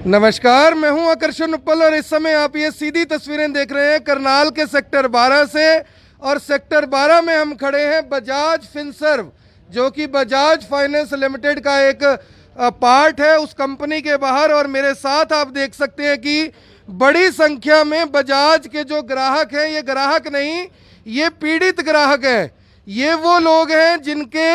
नमस्कार, मैं हूं आकर्षण उपल और इस समय आप ये सीधी तस्वीरें देख रहे हैं करनाल के सेक्टर 12 से। और सेक्टर 12 में हम खड़े हैं बजाज फिनसर्व, जो कि बजाज फाइनेंस लिमिटेड का एक पार्ट है उस कंपनी के बाहर। और मेरे साथ आप देख सकते हैं कि बड़ी संख्या में बजाज के जो ग्राहक हैं, ये ग्राहक नहीं, ये पीड़ित ग्राहक हैं। ये वो लोग हैं जिनके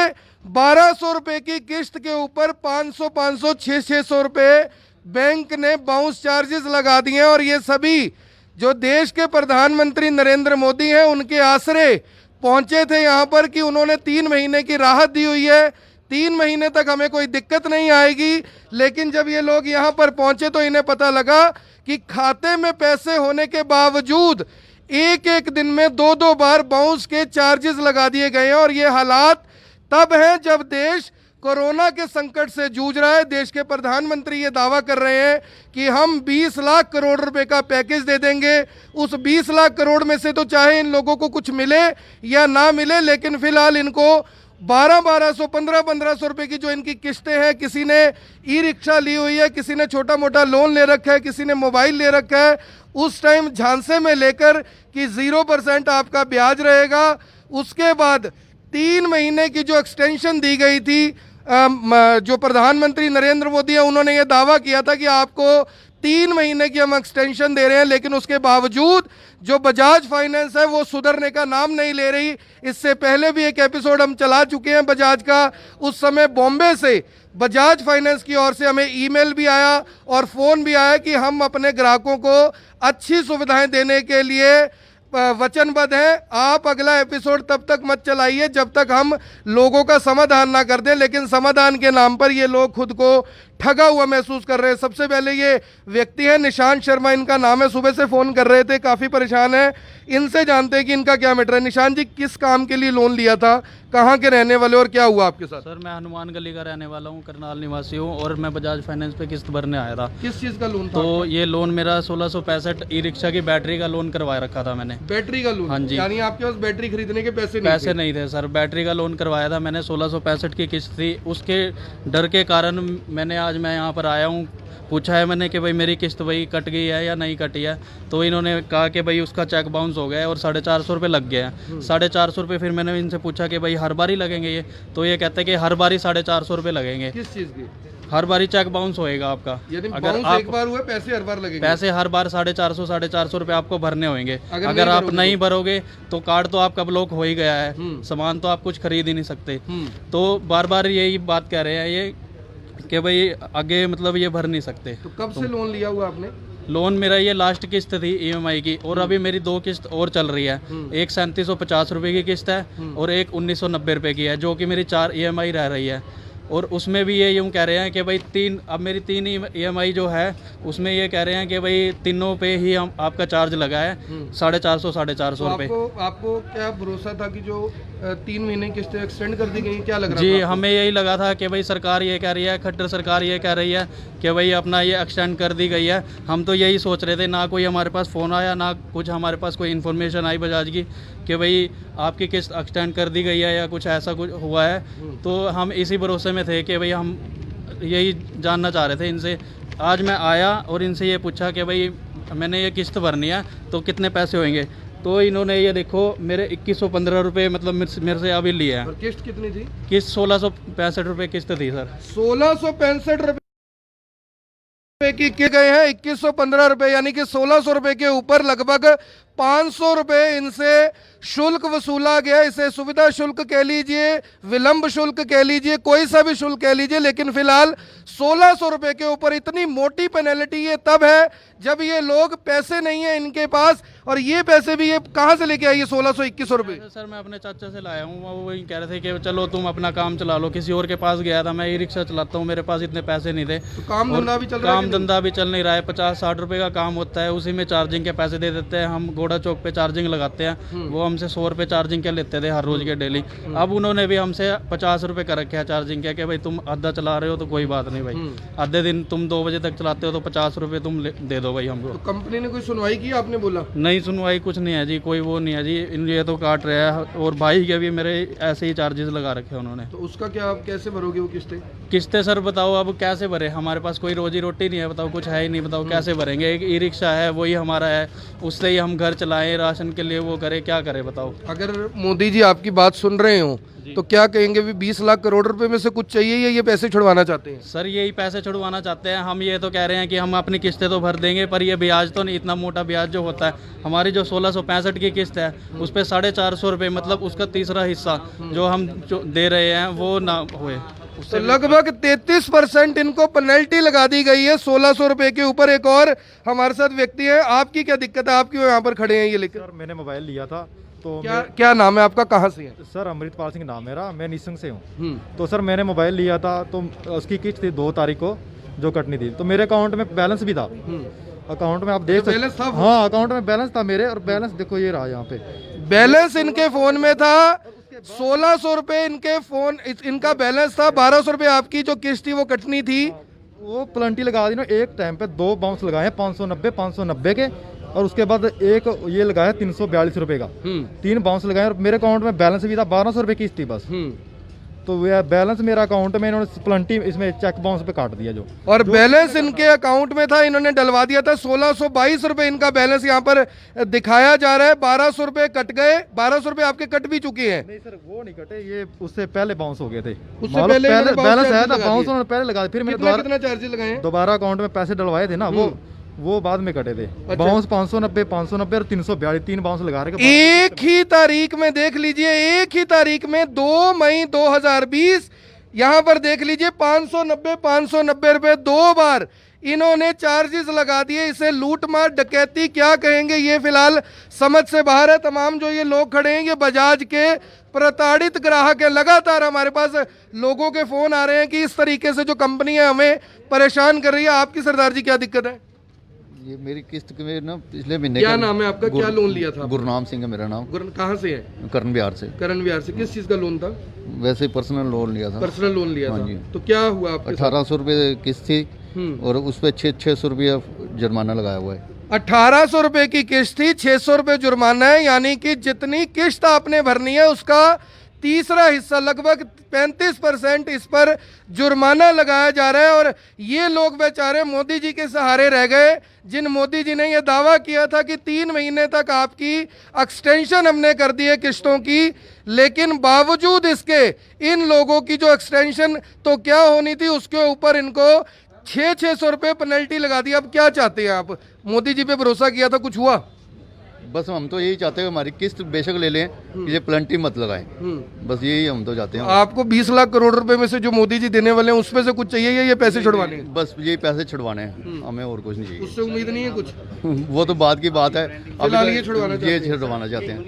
1200 रुपये की किस्त के ऊपर 500 600 रुपये बैंक ने बाउंस चार्जेस लगा दिए हैं। और ये सभी जो देश के प्रधानमंत्री नरेंद्र मोदी हैं, उनके आसरे पहुंचे थे यहाँ पर कि उन्होंने 3 महीने की राहत दी हुई है, 3 महीने तक हमें कोई दिक्कत नहीं आएगी। लेकिन जब ये लोग यहाँ पर पहुंचे तो इन्हें पता लगा कि खाते में पैसे होने के बावजूद एक एक दिन में 2-2 बार बाउंस के चार्जेस लगा दिए गए हैं। और ये हालात तब हैं जब देश कोरोना के संकट से जूझ रहा है। देश के प्रधानमंत्री ये दावा कर रहे हैं कि हम 20 लाख करोड़ रुपए का पैकेज दे देंगे। उस 20 लाख करोड़ में से तो चाहे इन लोगों को कुछ मिले या ना मिले, लेकिन फिलहाल इनको 1200 1500 रुपए की जो इनकी किस्तें हैं, किसी ने ई रिक्शा ली हुई है, किसी ने छोटा मोटा लोन ले रखा है, किसी ने मोबाइल ले रखा है, उस टाइम झांसे में लेकर कि 0% आपका ब्याज रहेगा। उसके बाद 3 महीने की जो एक्सटेंशन दी गई थी, जो प्रधानमंत्री नरेंद्र मोदी है, उन्होंने ये दावा किया था कि आपको 3 महीने की हम एक्सटेंशन दे रहे हैं, लेकिन उसके बावजूद जो बजाज फाइनेंस है वो सुधरने का नाम नहीं ले रही। इससे पहले भी एक एपिसोड हम चला चुके हैं बजाज का। उस समय बॉम्बे से बजाज फाइनेंस की ओर से हमें ईमेल भी आया और फ़ोन भी आया कि हम अपने ग्राहकों को अच्छी सुविधाएं देने के लिए वचनबद्ध है। आप अगला एपिसोड तब तक मत चलाइए जब तक हम लोगों का समाधान ना कर दें। लेकिन समाधान के नाम पर ये लोग खुद को ठगा हुआ महसूस कर रहे हैं। सबसे पहले ये व्यक्ति है निशांत शर्मा, इनका नाम है, सुबह से फ़ोन कर रहे थे, काफ़ी परेशान है। इनसे जानते हैं कि इनका क्या मैटर है। निशांत जी, किस काम के लिए लोन लिया था, कहाँ के रहने वाले और क्या हुआ आपके साथ? सर, मैं हनुमान गली का रहने वाला हूँ, करनाल निवासी हूँ और मैं बजाज फाइनेंस पे किस्त भरने आया था। किस चीज़ का लोन था? तो ये लोन मेरा 1665 ई रिक्शा की बैटरी का लोन करवा रखा था मैंने। बैटरी का लोन? हाँ जी। यानी आपके पास बैटरी खरीदने के पैसे नहीं थे सर। बैटरी का लोन करवाया था मैंने, 1665 की किस्त थी। उसके डर के कारण मैं यहाँ पर आया हूँ। पूछा है मैंने कि भाई मेरी किस्त वही कट गई है या नहीं कटी है, तो इन्होंने कहा कि भाई उसका चेक बाउंस हो गया है और 450 रुपये लग गए हैं। 450 रुपये फिर मैंने इनसे पूछा कि भाई हर बारी लगेंगे ये, तो ये कहते हैं कि हर बारी 450 रुपये लगेंगे। किस चीज़ की? हर बारी चेक बाउंस होएगा आपका। अगर आप एक बार हुए, पैसे हर बार लगेंगे? पैसे हर बार 450 रुपये आपको भरने होंगे। अगर आप नहीं भरोगे तो कार्ड तो आपका ब्लॉक हो ही गया है, सामान तो आप कुछ खरीद ही नहीं सकते। तो बार बार यही बात कह रहे हैं ये कि भाई आगे मतलब ये भर नहीं सकते। तो कब से लोन लिया हुआ आपने? लोन मेरा ये लास्ट किस्त थी EMI की, और अभी मेरी 2 किस्त और चल रही है। एक 3750 रुपये की किस्त है और एक 1990 रुपये की है, जो कि मेरी 4 EMI रह रही है। और उसमें भी ये यूँ कह रहे हैं कि भाई अब मेरी 3 EMI जो है उसमें ये कह रहे हैं कि भाई तीनों पे ही हम आपका चार्ज लगा है 450 रुपये। आपको क्या भरोसा था कि जो 3 महीने किस्तें एक्सटेंड कर दी गई, क्या लग रहा जी? था? हमें यही लगा था कि भाई सरकार ये कह रही है, खट्टर सरकार ये कह रही है कि भाई अपना ये एक्सटेंड कर दी गई है। हम तो यही सोच रहे थे, ना कोई हमारे पास फ़ोन आया, ना कुछ हमारे पास कोई इन्फॉर्मेशन आई बजाज की कि भाई आपकी किस्त एक्सटेंड कर दी गई है या कुछ ऐसा कुछ हुआ है। तो हम इसी भरोसे में थे कि भाई हम यही जानना चाह रहे थे इनसे। आज मैं आया और इनसे ये पूछा कि भाई मैंने ये किस्त भरनी है तो कितने पैसे होंगे, तो इन्होंने ये देखो मेरे 2115 रुपये मतलब मेरे से अभी लिए हैं। और किस्त कितनी थी? किस्त 1665 रुपये किस्त थी सर। 1665 रुपये की गए हैं 2115 रुपये, यानी कि 1600 रुपये के ऊपर लगभग 500 रुपये इनसे शुल्क वसूला गया। इसे सुविधा शुल्क कह लीजिए, विलंब शुल्क कह लीजिए, कोई सा भी शुल्क कह लीजिए, लेकिन फिलहाल 1600 रुपये के ऊपर इतनी मोटी पेनल्टी ये तब है जब ये लोग पैसे नहीं है इनके पास। और ये पैसे भी ये कहाँ से लेके आए, ये 1621 रुपये? सर, मैं अपने चाचा से लाया हूँ। वो वही कह रहे थे कि चलो तुम अपना काम चला लो। किसी और के पास गया था, मैं ई रिक्शा चलाता हूँ, मेरे पास इतने पैसे नहीं थे। तो काम धंधा भी चल रहा है? काम धंधा भी चल नहीं रहा है। 50-60 रुपये का काम होता है, उसी में चार्जिंग के पैसे दे देते हैं। हम घोड़ा चौक पे चार्जिंग लगाते हैं, वो हमसे 100 रुपये चार्जिंग के लेते थे हर रोज के डेली। अब उन्होंने भी हमसे 50 रुपये कर रखे हैं चार्जिंग के, कि भाई तुम आधा चला रहे हो तो कोई बात नहीं भाई, आधे दिन तुम 2 बजे तक चलाते हो तो 50 रुपये तुम दे दो भाई हमको। तो कंपनी ने कोई सुनवाई की आपने बोला? नहीं नहीं सुनवाई कुछ नहीं है जी, कोई वो नहीं है जी, ये तो काट रहा है। और भाई के भी मेरे ऐसे ही चार्जेस लगा रखे हैं उन्होंने। तो उसका क्या, आप कैसे भरोगे वो किस्तें? किस्तें सर बताओ अब कैसे भरे, हमारे पास कोई रोजी रोटी नहीं है, बताओ कुछ है ही नहीं, बताओ कैसे भरेंगे। एक ई रिक्शा है वही हमारा है, उससे ही हम घर चलाएं, राशन के लिए वो करें, क्या करें बताओ। अगर मोदी जी आपकी बात सुन रहे हो तो क्या कहेंगे? भी 20 लाख करोड़ रुपए में से कुछ चाहिए या ये पैसे छुड़वाना चाहते हैं? सर यही पैसे छुड़वाना चाहते हैं। हम ये तो कह रहे हैं कि हम अपनी किस्तें तो भर देंगे, पर ये ब्याज तो नहीं, इतना मोटा ब्याज जो होता है, हमारी जो 1665 की किस्त है उस पर 450 रुपये, मतलब उसका तीसरा हिस्सा जो हम दे रहे हैं वो ना हुए। तो लगभग 33% इनको पेनल्टी लगा दी गई है 1600 रुपए के ऊपर। एक और हमारे साथ व्यक्ति है, आपकी क्या दिक्कत है, आप क्यों यहाँ पर खड़े हैं ये लेकर? सर मैंने मोबाइल लिया था तो क्या नाम है आपका, कहाँ से है? सर अमृतपाल सिंह नाम मेरा, मैं निसंग से हूँ। तो सर मैंने मोबाइल लिया था तो उसकी किस्त थी 2 तारीख को जो कटनी थी, तो मेरे अकाउंट में बैलेंस भी था। अकाउंट में आप देख सकते, बैलेंस था? हाँ अकाउंट में बैलेंस था मेरे, और बैलेंस देखो ये रहा यहाँ पे। बैलेंस इनके फोन में था 1600 रुपए, इनके फोन इनका बैलेंस था। 1200 रुपए आपकी जो किस्त थी वो कटनी थी। वो प्लंटी लगा दी ना, एक टाइम पे 2 बाउंस लगाए 590 के, और उसके बाद एक ये लगाया 342 रुपए का, 3 बाउंस लगाए। और मेरे अकाउंट में बैलेंस भी था 1200 रुपए किस्त थी बस। तो वह बैलेंस मेरा अकाउंट में इन्होंने प्लंटी इसमें चेक बाउंस पे काट दिया जो, और बैलेंस इनके अकाउंट में था, इन्होंने डलवा दिया था। 1622 रुपए इनका बैलेंस यहाँ पर दिखाया जा रहा है। 1200 रुपए कट गए, 1200 रुपए आपके कट भी चुके हैं। नहीं सर वो नहीं कटे, ये उससे पहले बाउंस हो गए थे। उससे पहले बैलेंस आया था, बाउंस उन्होंने पहले लगा दिया, फिर मैंने कितना चार्जेस लगाए? दोबारा अकाउंट में पैसे डलवाए थे ना, वो बाद में कटे थे। बाउंस 590 और 342, 3 बाउंस लगा रहे। एक ही तारीख में देख लीजिए, एक ही तारीख में 2 मई 2020 यहाँ पर देख लीजिए 590 रुपए 2 बार इन्होंने चार्जेस लगा दिए। इसे लूटमार डकैती क्या कहेंगे ये फिलहाल समझ से बाहर है। तमाम जो ये लोग खड़े हैं ये बजाज के प्रताड़ित ग्राहक है। लगातार हमारे पास लोगों के फोन आ रहे हैं कि इस तरीके से जो कंपनी है हमें परेशान कर रही है। आपकी सरदार जी क्या दिक्कत है? ये मेरी किस्त में ना पिछले महीने क्या नाम है आपका, क्या लोन लिया था? गुरनाम सिंह है मेरा नाम। कहाँ से है? करण बिहार से। करण बिहार से। किस चीज का लोन था? वैसे ही पर्सनल लोन लिया था। पर्सनल लोन लिया हाँ था। जी। तो क्या हुआ आपके 1800 रुपये किस्त थी और उस पर 600 रुपया जुर्माना लगाया हुआ है। 1800 रुपए की किस्त थी, 600 रुपए जुर्माना है, यानी कि जितनी किस्त आपने भरनी है उसका तीसरा हिस्सा लगभग 35% इस पर जुर्माना लगाया जा रहा है। और ये लोग बेचारे मोदी जी के सहारे रह गए, जिन मोदी जी ने यह दावा किया था कि 3 महीने तक आपकी एक्सटेंशन हमने कर दी है किस्तों की, लेकिन बावजूद इसके इन लोगों की जो एक्सटेंशन तो क्या होनी थी उसके ऊपर इनको 600 रुपये पेनल्टी लगा दी। अब क्या चाहते हैं आप? मोदी जी पे भरोसा किया था, कुछ हुआ? बस हम तो यही चाहते हैं हमारी किस्त बेशक ले लें, ये प्लंटी मत लगाएं, बस यही हम तो चाहते हैं। आपको 20 लाख करोड़ रुपए में से जो मोदी जी देने वाले हैं उसमें से कुछ चाहिए या ये पैसे छुड़वाने हैं? बस यही पैसे छुड़वाने हैं, हमें और कुछ नहीं चाहिए। उससे उम्मीद नहीं है कुछ? वो तो बाद की बात है। फिलहाल ये छुड़वाना चाहते हैं।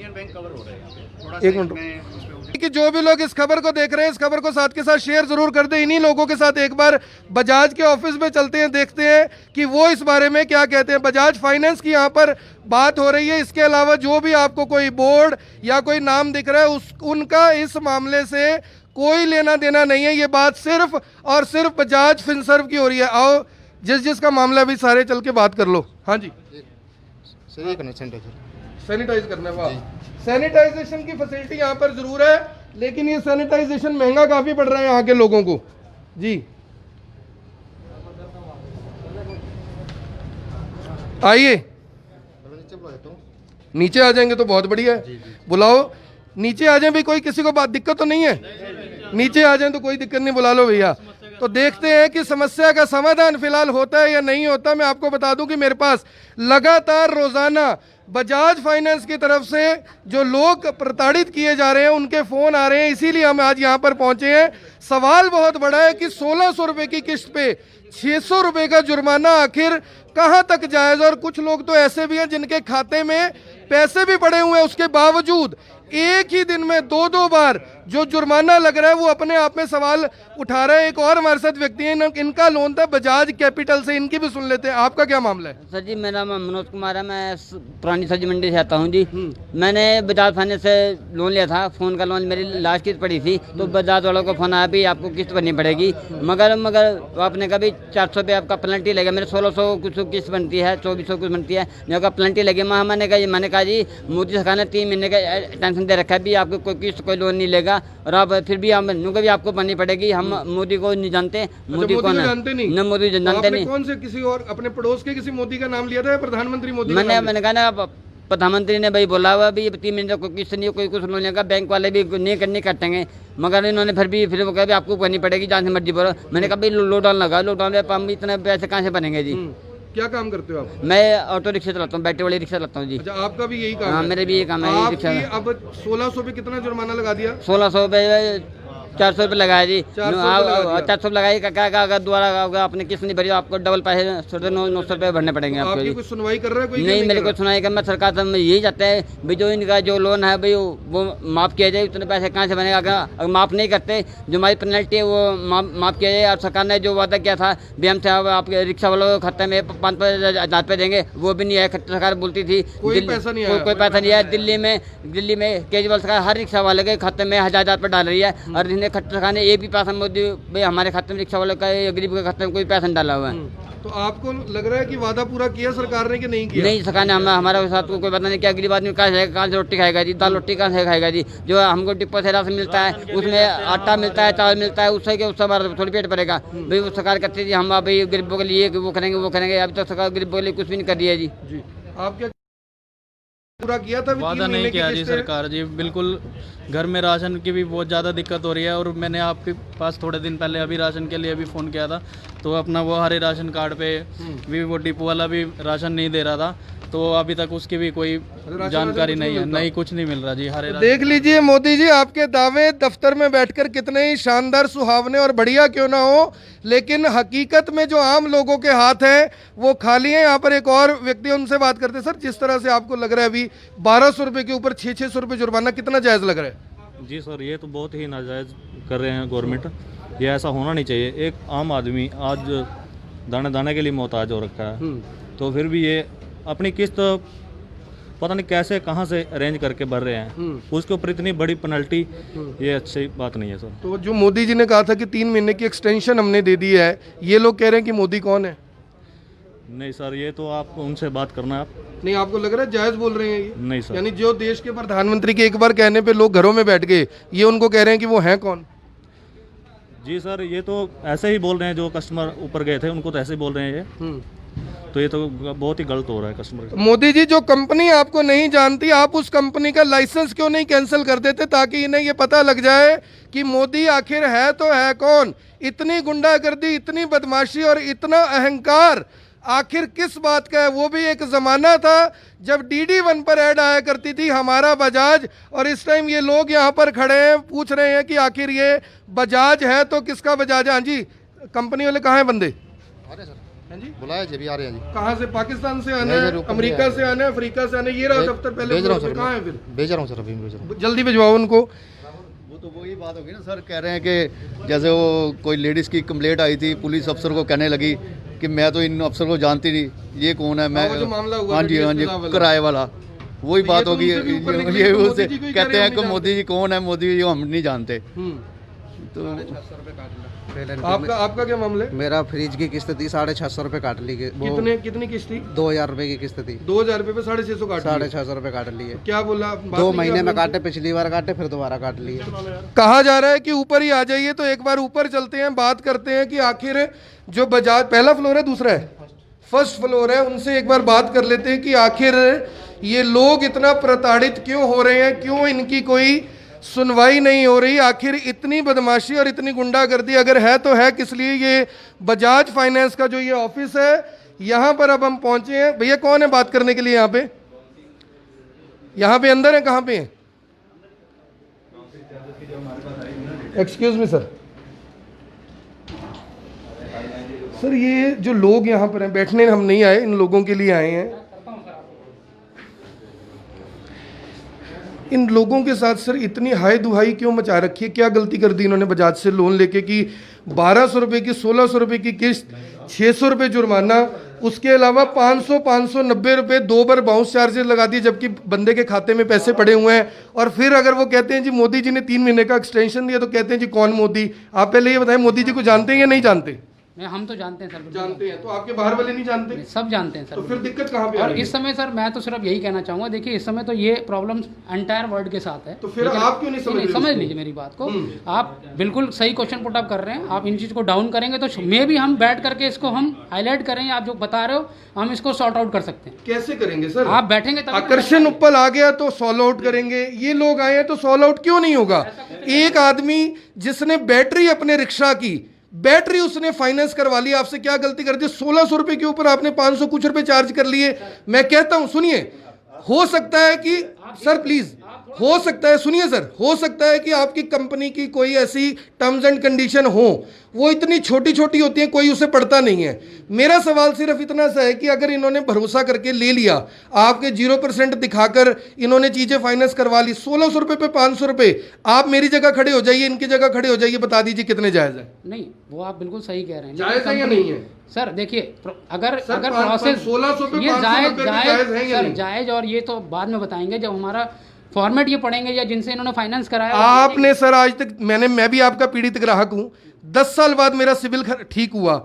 एक मिनट कि जो भी लोग इस खबर को देख रहे हैं इस खबर को साथ के साथ शेयर जरूर कर दें। इन्हीं लोगों के साथ एक बार बजाज के ऑफिस में चलते हैं, देखते हैं कि वो इस बारे में क्या कहते हैं। बजाज फाइनेंस की यहाँ पर बात हो रही है। इसके अलावा जो भी आपको कोई बोर्ड या कोई नाम दिख रहा है उनका इस मामले से कोई लेना देना नहीं है। ये बात सिर्फ और सिर्फ बजाज फिनसर्व की हो रही है। आओ जिसका मामला भी सारे चल के बात कर लो। हाँ जी, सैनिटाइज करना है। वाह, सैनिटाइजेशन की फैसिलिटी यहाँ पर जरूर है, लेकिन ये सैनिटाइजेशन महंगा काफी पड़ रहा है यहाँ के लोगों को जी। आइए नीचे आ जाएंगे तो बहुत बढ़िया है। बुलाओ, नीचे आ जाए भाई, कोई किसी को बात दिक्कत तो नहीं है? नीचे आ जाए तो कोई दिक्कत नहीं, बुला लो भैया। तो देखते हैं कि समस्या का समाधान फिलहाल होता है या नहीं होता। मैं आपको बता दूं कि मेरे पास लगातार रोजाना बजाज फाइनेंस की तरफ से जो लोग प्रताड़ित किए जा रहे हैं उनके फोन आ रहे हैं, इसीलिए हम आज यहाँ पर पहुंचे हैं। सवाल बहुत बड़ा है कि 1600 रुपए की किस्त पे 600 रुपए का जुर्माना आखिर कहां तक जायज। और कुछ लोग तो ऐसे भी हैं जिनके खाते में पैसे भी पड़े हुए हैं, उसके बावजूद एक ही दिन में 2-2 बार जो जुर्माना लग रहा है वो अपने आप में सवाल उठा रहे हैं। एक और हमारे साथ व्यक्ति हैं, इनका लोन था बजाज कैपिटल से, इनकी भी सुन लेते हैं। आपका क्या मामला है? सर जी मेरा नाम मनोज कुमार है, मैं पुरानी सब्जी मंडी से आता हूँ जी। मैंने बजाज फाइनेंस से लोन लिया था, फ़ोन का लोन, मेरी लास्ट किस्त पड़ी थी, तो बजाज वालों को फ़ोन आया भी आपको किस्त भरनी पड़ेगी, मगर आपने कहा भी 400 रुपये आपका पेनल्टी लगेगा। मेरे 1600 कुछ किस्त बनती है, 2400 कुछ बनती है, जो का पेनल्टी लगी। मैंने कहा जी मोदी सरकार ने 3 महीने का टेंशन दे रखा है भी आपको कोई किस्त कोई लोन नहीं लेगा, और आप फिर भी हम भी आपको भरनी पड़ेगी। हम मोदी को नहीं जानते, मोदी को जानते नहीं, न मोदी जानते नहीं। कौन से किसी और अपने पड़ोस के किसी मोदी का नाम लिया था या प्रधानमंत्री मोदी? मैंने कहा ना प्रधानमंत्री ने भाई बोला हुआ भी 3 महीने कोई किस्त नहीं, कोई कुछ लोन लेगा, बैंक वाले भी नहीं कटेंगे, मगर इन्होंने फिर वो कहा आपको भरनी पड़ेगी, जहाँ से मर्जी भरो। मैंने कहा भाई लॉकडाउन लगा, लॉकडाउन में हम इतने पैसे कहाँ से बनेंगे जी। क्या काम करते हो आप? मैं ऑटो रिक्शा चलाता हूँ, बैटरी वाली रिक्शा चलाता हूँ जी। अच्छा, आपका भी यही काम हाँ है? मेरे भी ये काम है रिक्शा। अब 1600 पे कितना जुर्माना लगा दिया? 1600 रुपये 400 रुपये लगाया जी। 400 लगाई, क्या अगर दोबारा आपने किस्त नहीं भरी आपको डबल पैसे 900 रुपये भरने पड़ेंगे आपको जी। कुछ सुनवाई कर रहा है कोई? नहीं, मेरे को सुनाई कर, मैं सरकार से मैं यही चाहते हैं भाई जो इनका जो लोन है भाई वो माफ़ किया जाए। इतने पैसे कहाँ से बनेगा? अगर माफ़ नहीं करते, जो हमारी पेनल्टी है वो माफ़ किया जाए। और सरकार ने जो वादा किया था भी हमसे आपके रिक्शा वालों को खाते में 5-5 हज़ार रुपये देंगे, वो भी नहीं आया। सरकार बोलती थी कोई पैसा नहीं आया। कोई पैसा नहीं आया। दिल्ली में केजरीवाल सरकार हर रिक्शा वाले के खाते में 1000 रुपये डाल रही है, और इसने खट्टर सरकार ने ये भी पैसा मोदी भाई हमारे खाते में, रिक्शा वालों का, गरीब के खाते में कोई पैसा नहीं डाला हुआ है। तो आपको लग रहा है कि वादा पूरा किया सरकार ने कि नहीं किया? नहीं, सरकार ने हमारे साथ कोई पता नहीं क्या, गरीब आदमी कहाँ से रोटी खाएगा जी, दाल रोटी कहाँ से खाएगा जी। जो हमको डिपो से राशन मिलता है, उसमें आटा मिलता है, चावल मिलता है, उससे हमारा थोड़ी पेट भरेगा भाई। वो सरकार कहती है हम भाई गरीबों के लिए वो करेंगे, अभी तक सरकार गरीबों के लिए कुछ भी नहीं कर रही है जी। आप क्या पूरा किया था? वादा नहीं किया जी सरकार जी, बिल्कुल। घर में राशन की भी बहुत ज़्यादा दिक्कत हो रही है, और मैंने आपके पास थोड़े दिन पहले अभी राशन के लिए भी फ़ोन किया था, तो अपना वो हरे राशन कार्ड पे भी वो डिपो वाला भी राशन नहीं दे रहा था, तो अभी तक उसकी भी कोई जानकारी नहीं है। नहीं, कुछ नहीं मिल रहा जी हरे राशन। देख लीजिए मोदी जी, आपके दावे दफ्तर में बैठकर कितने ही शानदार, सुहावने और बढ़िया क्यों ना हो, लेकिन हकीकत में जो आम लोगों के हाथ हैं वो खाली हैं। यहाँ पर एक और व्यक्ति, उनसे बात करते हैं। सर, जिस तरह से आपको लग रहा है अभी 1200 रुपये के ऊपर 600 रुपये जुर्माना, कितना जायज़ लग रहा है? जी सर, ये तो बहुत ही नाजायज़ कर रहे हैं गवर्नमेंट, ये ऐसा होना नहीं चाहिए। एक आम आदमी आज दाने दाने के लिए मोहताज हो रखा है, तो फिर भी ये अपनी किस्त पता नहीं कैसे कहाँ से अरेंज करके भर रहे हैं, उसके ऊपर इतनी बड़ी पेनल्टी, ये अच्छी बात नहीं है सर। तो जो मोदी जी ने कहा था कि 3 महीने की एक्सटेंशन हमने दे दी है, ये लोग कह रहे हैं कि मोदी कौन है? नहीं सर, ये तो आप उनसे बात करना। आप नहीं, आपको लग रहा है जायज़ बोल रहे हैं ये? नहीं सर, यानी जो देश के प्रधानमंत्री के एक बार कहने पे लोग घरों में बैठ गए, ये उनको कह रहे हैं कि वो हैं कौन? जी सर, ये तो ऐसे ही बोल रहे हैं, जो कस्टमर ऊपर गए थे उनको तो ऐसे ही बोल रहे हैं ये, तो ये तो बहुत ही गलत हो रहा है कस्टमर। मोदी जी, जो कंपनी आपको नहीं जानती, आप उस कंपनी का लाइसेंस क्यों नहीं कैंसिल कर देते, ताकि इन्हें ये पता लग जाए कि मोदी आखिर है तो है कौन? इतनी गुंडागर्दी, इतनी बदमाशी और इतना अहंकार आखिर किस बात का है? वो भी एक ज़माना था जब DD1 पर ऐड आया करती थी हमारा बजाज, और इस टाइम ये लोग यहाँ पर खड़े हैं, पूछ रहे हैं कि आखिर ये बजाज है तो किसका बजाज है? हाँ जी, कंपनी वाले कहाँ हैं बंदे? हाँ जी, बुलाया जी, अभी आ रहे हैं जी। कहाँ से? पाकिस्तान से आना है, अमेरिका से आना है, अफ्रीका से आना है? ये रहा दफ्तर, पहले भेज रहा हूँ सर, कहाँ है फिर? भेज रहा हूँ सर, अभी भेज रहा हूँ। जल्दी भिजवाओ उनको। वो तो वही बात होगी ना सर, कह रहे हैं कि जैसे वो कोई लेडीज़ की कंप्लेंट आई थी, पुलिस अफसर को कहने लगी कि मैं तो इन अफसर को जानती नहीं, ये कौन है? मैं, वो जो मामला हुआ हाँ था जी, हाँ जी, किराए वाला, वही तो बात ये तो होगी। उनसे भी ऊपर निकली ये तो उससे मोदी जी को ही कह कहते रहे हैं हैं कि हम मोदी जी कौन है, मोदी जी को हम नहीं जानते। तो आपका क्या मामला है? मेरा फ्रिज की किस्त थी 650 रुपये काट ली। कितनी किस्त थी? 2000 रुपये की किस्त थी। 2000 रुपये पे 650 काट लिए। 650 रुपये काट लिए। क्या बोला? 2 महीने में काटे, पिछली बार काटे, फिर दोबारा काट लिए। कहा जा रहा है कि ऊपर ही आ जाइए, तो एक बार ऊपर चलते हैं, बात करते हैं कि आखिर जो बजाज, पहला फ्लोर है दूसरा है, फर्स्ट फ्लोर है, उनसे एक बार बात कर लेते हैं कि आखिर ये लोग इतना प्रताड़ित क्यों हो रहे हैं, क्यों इनकी कोई सुनवाई नहीं हो रही, आखिर इतनी बदमाशी और इतनी गुंडागर्दी अगर है तो है किस लिए? ये बजाज फाइनेंस का जो ये ऑफिस है, यहाँ पर अब हम पहुंचे हैं। भैया कौन है बात करने के लिए? यहाँ पे, यहाँ पे अंदर है, कहाँ पे है? Excuse me sir. सर, ये जो लोग यहाँ पर हैं, बैठने हम नहीं आए, इन लोगों के लिए आए हैं। इन लोगों के साथ सर इतनी हाय दुहाई क्यों मचा रखी है? क्या गलती कर दी इन्होंने बजाज से लोन लेके कि 1200 रुपये की 1600 रुपये की किस्त, 600 रुपये जुर्माना, उसके अलावा 590 रुपये 2 बार बाउंस चार्जेस लगा दिए, जबकि बंदे के खाते में पैसे पड़े हुए हैं। और फिर अगर वो कहते हैं जी मोदी जी ने 3 महीने का एक्सटेंशन दिया, तो कहते हैं जी कौन मोदी? आप पहले ये बताएं, मोदी जी को जानते हैं या नहीं जानते? नहीं, हम तो जानते हैं सर, बिल्कुल। जानते हैं, तो आपके बाहर वाले नहीं जानते? सब जानते हैं सर। तो फिर दिक्कत कहाँ पे आ और रही है? इस समय सर मैं तो सिर्फ यही कहना चाहूंगा, देखिए इस समय तो ये प्रॉब्लम एंटायर वर्ल्ड के साथ है। तो फिर आप क्यों नहीं समझ रहे समझ उसको? लीजिए मेरी बात को, आप बिल्कुल सही क्वेश्चन पुट अप कर रहे हैं। आप इन चीज को डाउन करेंगे तो मे भी हम बैठ करके इसको हम हाईलाइट करेंगे। आप जो बता रहे हो हम इसको सॉर्ट आउट कर सकते हैं। कैसे करेंगे सर? आप बैठेंगे तभी तो आकर्षण उपल आ गया तो सॉल्व आउट करेंगे, ये लोग आए हैं तो सॉल्व आउट क्यों नहीं होगा? एक आदमी जिसने बैटरी अपने रिक्शा की बैटरी उसने फाइनेंस करवा ली, आपसे क्या गलती कर दी? 1600 रुपए के ऊपर आपने 500 कुछ रुपए चार्ज कर लिए। मैं कहता हूं सुनिए, हो सकता है कि सर प्लीज, हो सकता है, सुनिए सर, हो सकता है कि आपकी कंपनी की कोई ऐसी टर्म्स एंड कंडीशन हो, वो इतनी छोटी छोटी होती है, कोई उसे पढ़ता नहीं है। मेरा सवाल सिर्फ इतना सा है कि अगर इन्होंने भरोसा करके ले लिया, आपके 0% दिखाकर इन्होंने चीजें फाइनेंस करवा ली, 1600 रुपए पे 500 रुपए, आप मेरी जगह खड़े हो जाइए, इनकी जगह खड़े हो जाइए, बता दीजिए कितने जायज है? नहीं, वो आप बिल्कुल सही कह रहे हैं। जायज है या नहीं है? सर देखिए, अगर सर, अगर 1600 प्रोसेस पे ये 590 भी जायज है या सर नहीं? जायज, और ये तो बाद में बताएंगे जब हमारा फॉर्मेट ये पढ़ेंगे या जिनसे इन्होंने फाइनेंस कराया। आपने सर आज तक, मैं भी आपका पीड़ित ग्राहक हूं, 10 साल बाद मेरा सिविल ठीक हुआ,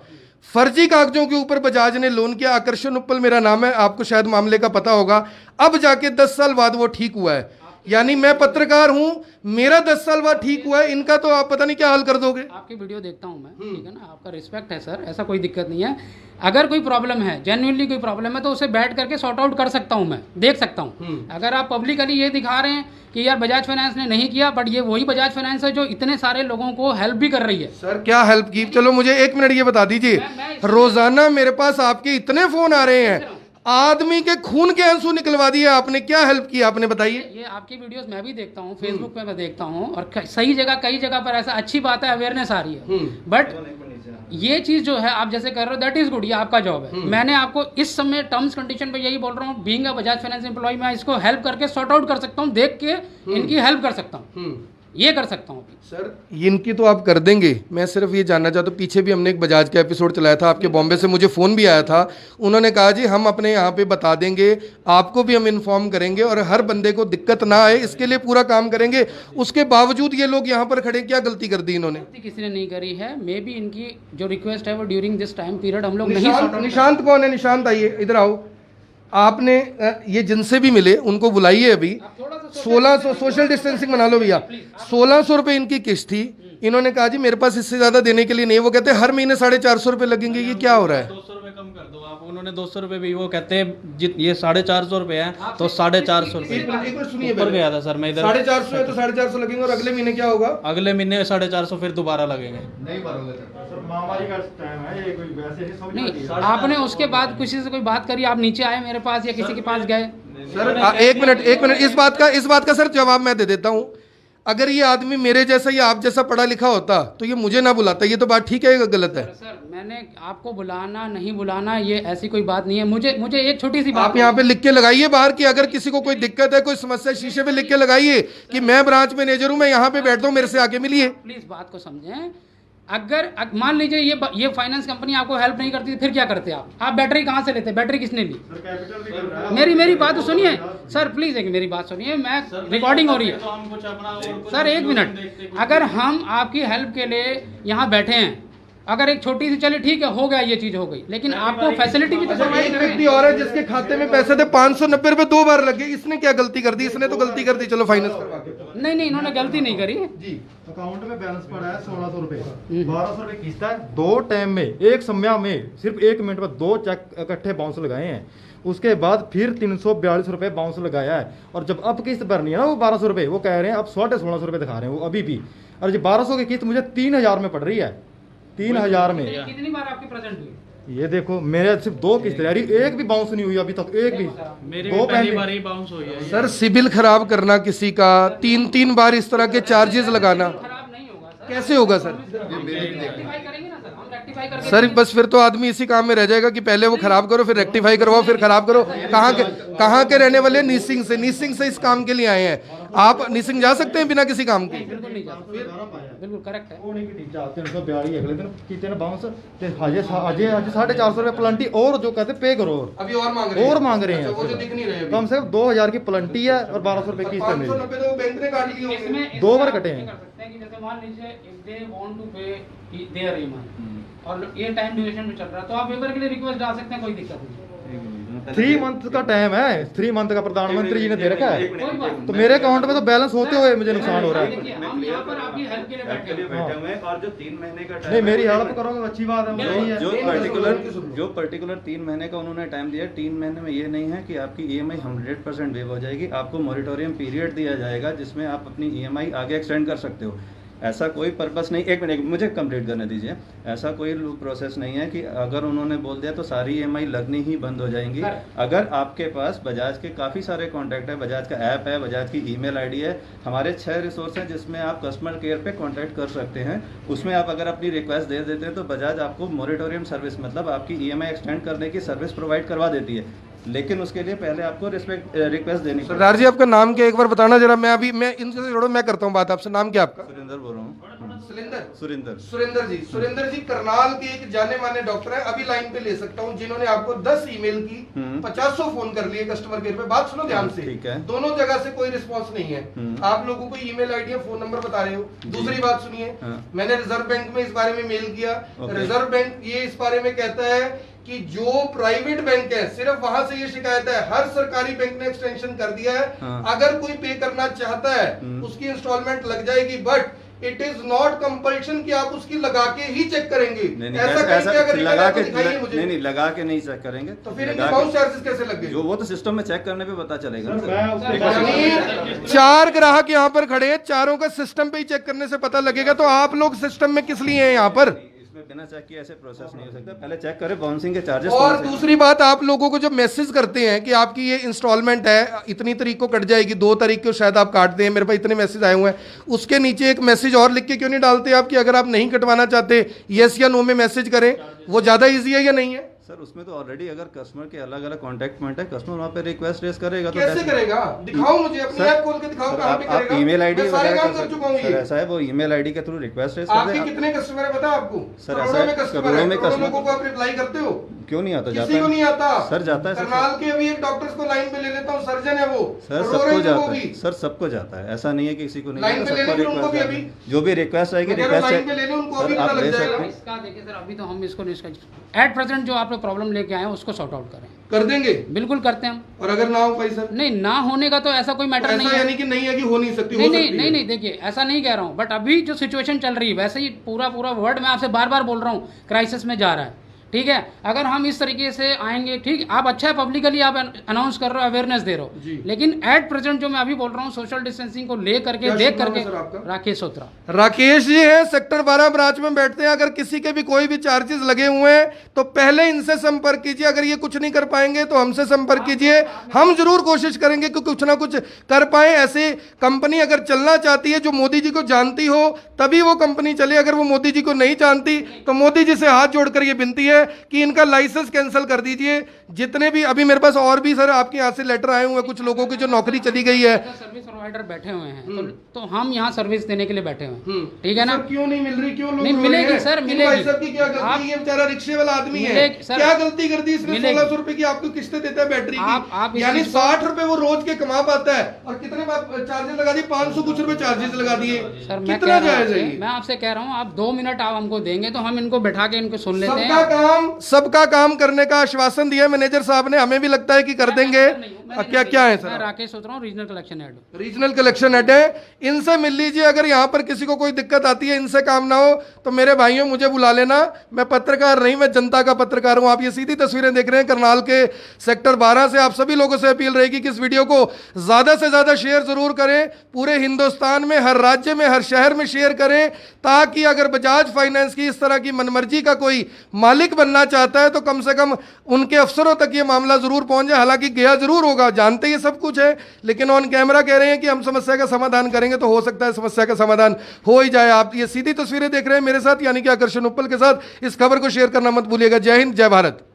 फर्जी कागजों के ऊपर बजाज ने लोन किया, आकर्षण उपल मेरा नाम है, आपको शायद मामले का पता होगा, अब जाके 10 साल बाद वो ठीक हुआ है। यानी मैं पत्रकार हूं, मेरा 10 साल बाद ठीक हुआ है, इनका तो आप पता नहीं क्या हल कर दोगे। आपकी वीडियो देखता हूं मैं, ठीक है ना, आपका रिस्पेक्ट है सर, ऐसा कोई दिक्कत नहीं है। अगर कोई प्रॉब्लम है, जेन्युइनली कोई प्रॉब्लम है, तो उसे बैठ करके सॉर्ट आउट कर सकता हूं, मैं देख सकता हूं। अगर आप पब्लिकली ये दिखा रहे हैं कि यार बजाज फाइनेंस ने नहीं किया, बट ये वही बजाज फाइनेंस है जो इतने सारे लोगों को हेल्प भी कर रही है। सर क्या हेल्प की? चलो मुझे 1 मिनट ये बता दीजिए, रोजाना मेरे पास आपके इतने फोन आ रहे हैं, आदमी के खून के आंसू निकलवा दिए आपने, क्या हेल्प की आपने बताइए? ये आपकी वीडियोस मैं भी देखता हूँ, फेसबुक पे मैं देखता हूँ, और सही जगह कई जगह पर ऐसा अच्छी बात है, अवेयरनेस आ रही है। बट ये चीज जो है आप जैसे कर रहे हो, दैट इज गुड, ये आपका जॉब है। मैंने आपको इस समय टर्म्स कंडीशन पे यही बोल रहा हूँ, being a Bajaj Finance employee, मैं इसको हेल्प करके सॉर्ट आउट कर सकता हूँ, देख के इनकी हेल्प कर सकता हूँ, ये कर सकता हूँ। सर इनकी तो आप कर देंगे, मैं सिर्फ ये जानना चाहता हूँ, पीछे भी हमने एक बजाज का एपिसोड चलाया था, आपके बॉम्बे से मुझे फ़ोन भी आया था, उन्होंने कहा जी हम अपने यहाँ पे बता देंगे, आपको भी हम इन्फॉर्म करेंगे और हर बंदे को दिक्कत ना आए इसके लिए पूरा काम करेंगे। उसके बावजूद ये लोग यहाँ पर खड़े, क्या गलती कर दी इन्होंने? गलती किसी ने नहीं करी है, मे बी इनकी जो रिक्वेस्ट है वो ड्यूरिंग दिस टाइम पीरियड हम लोग नहीं। निशांत कौन है? निशांत आइए इधर आओ। आपने ये जिनसे भी मिले उनको बुलाइए अभी। 1600 सोशल डिस्टेंसिंग बना लो भैया, 1600 रुपए इनकी किस्त थी, इन्होंने कहा जी मेरे पास इससे ज्यादा देने के लिए नहीं, वो कहते हैं हर महीने 450 रुपए लगेंगे, ये क्या हो रहा है? 200 रुपए कम कर दो आप, उन्होंने 200 रुपए भी, वो कहते हैं ये 450 रुपए है, तो 450 रुपए एक मिनट सुनिए, ऊपर गया था सर मैं इधर। 450 है तो 450 लगेंगे, और अगले महीने क्या होगा? अगले महीने 450 फिर दोबारा लगेंगे। नहीं भरोगे सर। सर महामारी का टाइम है, ये कोई वैसे ही समझ नहीं, आपने उसके बाद किसी से कोई बात करी, आप नीचे आए मेरे पास या किसी के पास गए? सर एक मिनट, इस बात का सर जवाब मैं दे देता हूँ। अगर ये आदमी मेरे जैसा या आप जैसा पढ़ा लिखा होता तो ये मुझे ना बुलाता, ये तो बात ठीक है या गलत है? सर मैंने आपको बुलाना नहीं बुलाना ये ऐसी कोई बात नहीं है। मुझे एक छोटी सी बात, आप यहाँ पे लिख के लगाइए बाहर कि अगर किसी को कोई दिक्कत है, कोई समस्या, शीशे पे लिख के लगाइए कि मैं ब्रांच मैनेजर हूँ, मैं यहाँ पे बैठता हूँ, मेरे से आके मिलिए। प्लीज बात को समझें। अगर मान लीजिए ये फाइनेंस कंपनी आपको हेल्प नहीं करती, फिर क्या करते आप बैटरी कहाँ से लेते? बैटरी किसने ली? मेरी बात तो सुनिए सर, प्लीज एक मेरी बात सुनिए, मैं रिकॉर्डिंग हो रही है सर, 1 मिनट। अगर हम आपकी हेल्प के लिए यहाँ बैठे हैं, अगर एक छोटी सी, चलिए ठीक है, हो गया, ये चीज हो गई, लेकिन आपको फैसिलिटी भी तो प्रोवाइड एक करें। व्यक्ति और है जिसके खाते में पैसे थे 590 रुपए 2 बार लग गए, इसने क्या गलती कर दी? इसने तो गलती कर दी, चलो फाइनेंस करवा के। नहीं, इन्होंने गलती नहीं करी जी। अकाउंट में बैलेंस पड़ा है 1600 रुपए, 1200 रुपए किस्त है। 2 टाइम में, एक समय में, सिर्फ 1 मिनट में 2 चेक इकट्ठे बाउंस लगाए हैं। उसके बाद फिर 342 रुपए बाउंस लगाया है, और जब अब किस्त भरनी है ना, वो 1200 रुपए, वो कह रहे हैं अब 1650 रुपए दिखा रहे हैं वो अभी भी। और जो 1200 की किस्त मुझे 3000 में पड़ रही है, 3000 में। कितनी बार आपकी प्रेजेंट हुई? ये देखो मेरे सिर्फ 2 किस्त रह रही, एक भी बाउंस नहीं हुई अभी तक, एक भी। मेरी 2 पहली बार ही बाउंस हुई है। सर सिबिल खराब करना किसी का, 3 बार इस तरह के चार्जेस लगाना खराब नहीं होगा सर, कैसे होगा सर? रेक्टिफाई करेंगे ना सर, हम रेक्टिफाई करके सर बस फिर तो आदमी इसी काम में रह जाएगा कि पहले वो खराब करो, फिर रेक्टिफाई करवाओ, फिर खराब करो। कहाँ के रहने वाले? नीसिंग से इस काम के लिए आए हैं। आप निसिंग जा सकते हैं बिना किसी काम के? बिल्कुल नहीं जाता, बिल्कुल करेक्ट है। ਉਹ ਨਹੀਂ ਕਿ 342 अगले दिन ਕੀਤੇ ਨੇ ਬਾਉਂਸ ਤੇ ਹਜੇ 450 रुपए प्लंटी और जो कहते पे करो अभी और मांग रहे हैं? और मांग रहे हैं। अच्छा, वो जो दिख नहीं रहे अभी। कम से कम 2000 की प्लंटी है और 1200 रुपए किस्त है मेरी। 590 तो बैंक ने काट लिए होंगे। दो बार कटे हैं। कर सकते हैं कि जैसे मान लीजिए इफ दे वांट टू पे देयर ईएमआई और ये टाइम ड्यूरेशन में चल रहा है तो आप वेवर के लिए रिक्वेस्ट डाल सकते हैं, कोई दिक्कत नहीं। 3 मंथ का टाइम है, 3 मंथ का प्रधानमंत्री जी ने दे रखा है। कोई बात तो मेरे अकाउंट में तो बैलेंस होते हुए मुझे नुकसान हो रहा है। देखिए हम यहाँ पर आपकी हेल्प के लिए बैठे हैं। बैठे हुए हैं और जो 3 महीने का नहीं मेरी हेल्प करोगे अच्छी बात है, यही है। जो पर्टिकुलर 3 महीने का उन्होंने टाइम दिया, 3 महीने में ये नहीं है कि आपकी ईएमआई 100% वेव हो जाएगी। आपको मॉरिटोरियम पीरियड दिया जाएगा जिसमें आप अपनी ईएमआई आगे एक्सटेंड कर सकते हो। ऐसा कोई पर्पस नहीं, एक मिनट मुझे कंप्लीट करने दीजिए। ऐसा कोई प्रोसेस नहीं है कि अगर उन्होंने बोल दिया तो सारी ईएमआई लगनी ही बंद हो जाएंगी। अगर आपके पास बजाज के काफ़ी सारे कॉन्टैक्ट है, बजाज का ऐप है, बजाज की ईमेल आईडी है, हमारे 6 रिसोर्स हैं जिसमें आप कस्टमर केयर पे कॉन्टैक्ट कर सकते हैं। उसमें आप अगर अपनी रिक्वेस्ट दे देते हैं तो बजाज आपको मॉरिटोरियम सर्विस मतलब आपकी ईएमआई एक्सटेंड करने की सर्विस प्रोवाइड करवा देती है, लेकिन उसके लिए पहले आपको रिक्वेस्ट देनी पड़ेगी। सरदार जी आपका नाम क्या एक बार बताना जरा। मैं इनसे जोड़ो, मैं करता हूँ बात आपसे। नाम क्या आपका? सुरेंद्र बोल रहा हूँ। सुरेंद्र सुरेंद्र जी करनाल के एक जाने माने डॉक्टर है, अभी लाइन पे ले सकता हूँ, जिन्होंने आपको 10 ईमेल की, 50 फोन कर लिए कस्टमर केयर पे। बात सुनो ध्यान से, ठीक है। दोनों जगह से कोई रिस्पांस नहीं है। आप लोगों को ईमेल आईडी फोन नंबर बता रहे हो। दूसरी बात सुनिए, मैंने रिजर्व बैंक में इस बारे में मेल किया। रिजर्व बैंक ये इस बारे में कहता है कि जो प्राइवेट बैंक है सिर्फ वहां से ये शिकायत है, हर सरकारी बैंक ने एक्सटेंशन कर दिया है। अगर कोई पे करना चाहता है उसकी इंस्टॉलमेंट लग जाएगी, but it is not compulsion कि आप उसकी लगा के ही चेक करेंगे। ऐसा लगा के नहीं लगा के नहीं चेक करेंगे तो फिर इनके बाउंस चार्जेस कैसे लग गए? जो वो तो सिस्टम में चेक करने पे पता चलेगा। यानी 4 ग्राहक यहाँ पर खड़े हैं, चारों का सिस्टम पे ही चेक करने से पता लगेगा। तो आप लोग सिस्टम में किस लिए हैं यहाँ पर? इसमें बिना चेक किए ऐसे प्रोसेस नहीं हो सकता। पहले चेक करें बाउंसिंग के चार्जेस। और दूसरी बात, आप लोगों को जब मैसेज करते हैं कि आपकी ये इंस्टॉलमेंट है इतनी तारीख को कट जाएगी, 2 तारीख को शायद आप काट दें, मेरे पास इतने मैसेज आए हुए हैं, उसके नीचे एक मैसेज और लिख के क्यों नहीं डालते आप कि अगर आप नहीं कटवाना चाहते यस या नो में मैसेज करें? वो ज्यादा ईजी है या नहीं है? सर उसमें तो ऑलरेडी अगर कस्टमर के अलग अलग कॉन्टैक्ट पॉइंट है, कस्टमर वहाँ पे रिक्वेस्ट रेज करेगा तो कैसे करेगा? दिखाओ मुझे, अपनी ऐप खोल के दिखाओ कहां पे करेगा। आप ईमेल आईडी सारे काम कर चुका हूं। सर ऐसा है, वो ईमेल आईडी के थ्रू रिक्वेस्ट रेज कर आपके कितने कस्टमर है पता है आपको? सर करोड़ों में कस्टमर है, करोड़ों कस्टमर लोगों को आप रिप्लाई करते हो? क्यों नहीं आता? किसी को नहीं आता सर, जाता है। करनाल के अभी एक डॉक्टर को लाइन पे ले लेता हूँ, सर्जन है वो, सर सबको जाता है। सर सबको जाता है, ऐसा नहीं है कि किसी को नहीं लाइन पे ले लेंगे उनको भी अभी। जो भी रिक्वेस्ट आएगी लाइन पे ले लें उनको अभी पता लग जाएगा। इसका देखिए सर, अभी तो हम इसको एट प्रेजेंट जो आप लोग प्रॉब्लम लेके आए हैं उसको सॉर्ट आउट करें। कर देंगे, बिल्कुल करते हैं हम। और अगर ना हो पैसा? नहीं, ना होने का तो ऐसा कोई मैटर नहीं है। यानी कि नहीं है कि हो नहीं सकती? नहीं, देखिए ऐसा नहीं कह रहा हूँ, बट अभी जो सिचुएशन चल रही है वैसे ही पूरा वर्ड मैं आपसे बार बार बोल रहा हूँ क्राइसिस में जा रहा है। ठीक है, अगर हम इस तरीके से आएंगे, ठीक, आप अच्छा है पब्लिकली आप अनाउंस कर रहे हो, अवेयरनेस दे रहे हो, लेकिन एट प्रेजेंट जो मैं अभी बोल रहा हूँ सोशल डिस्टेंसिंग को ले करके देख करके। राकेश सोत्रा। राकेश जी हैं, सेक्टर 12 ब्रांच में बैठते हैं। अगर किसी के भी कोई भी चार्जेस लगे हुए हैं तो पहले इनसे संपर्क कीजिए। अगर ये कुछ नहीं कर पाएंगे तो हमसे संपर्क कीजिए, हम जरूर कोशिश करेंगे कि कुछ ना कुछ कर पाए। ऐसे कंपनी अगर चलना चाहती है जो मोदी जी को जानती हो तभी वो कंपनी चले। अगर वो मोदी जी को नहीं जानती तो मोदी जी से हाथ जोड़कर ये विनती है कि इनका लाइसेंस कैंसिल कर दीजिए। जितने भी अभी मेरे पास और भी सर आपके यहाँ से लेटर आए हुए हैं, कुछ लोगों की जो नौकरी चली गई है। सर्विस प्रोवाइडर बैठे हुए हैं तो हम यहाँ सर्विस देने के लिए बैठे हुए हैं, ठीक है ना? क्यों नहीं मिल रही? क्यों नहीं मिलेगी सर, मिलेगी। सर की क्या गलती है? बेचारा रिक्शे वाला आदमी है, क्या गलती कर दी इसने? 1600 रुपए की आपको किस्तें देता है बैटरी की, यानी 60 रुपए वो रोज के कमा पाता है, और कितने चार्जेस लगा दिए? 500 कुछ रुपए चार्जेस लगा दिए। सर मैं आपसे कह रहा हूँ, आप 2 मिनट आप हमको देंगे तो हम इनको बैठा के इनको सुन लेते हैं। सबका काम करने का आश्वासन दिया मैनेजर साहब ने, हमें भी लगता है कि कर देंगे। क्या है सर? मैं राकेश सोच रहा हूँ, regional collection head. Regional collection head है, इनसे मिल लीजिए। अगर यहाँ पर किसी को कोई दिक्कत आती है, इनसे काम ना हो तो मेरे भाइयों मुझे बुला लेना। मैं पत्रकार नहीं, मैं जनता का पत्रकार हूँ। आप ये सीधी तस्वीरें देख रहे हैं करनाल के सेक्टर 12 से। आप सभी लोगों से अपील रहेगी कि इस वीडियो को ज्यादा से ज्यादा शेयर जरूर करें। पूरे हिंदुस्तान में, हर राज्य में, हर शहर में शेयर करें, ताकि अगर बजाज फाइनेंस की इस तरह की मनमर्जी का कोई मालिक बनना चाहता है तो कम से कम उनके अफसरों तक ये मामला जरूर पहुंच जाए। हालांकि गया जरूर होगा, जानते ये सब कुछ है, लेकिन ऑन कैमरा कह रहे हैं कि हम समस्या का समाधान करेंगे, तो हो सकता है समस्या का समाधान हो ही जाए। आप ये सीधी तस्वीरें देख रहे हैं मेरे साथ, यानी कि आकर्षण उप्पल के साथ। इस खबर को शेयर करना मत भूलिएगा। जय हिंद, जय भारत।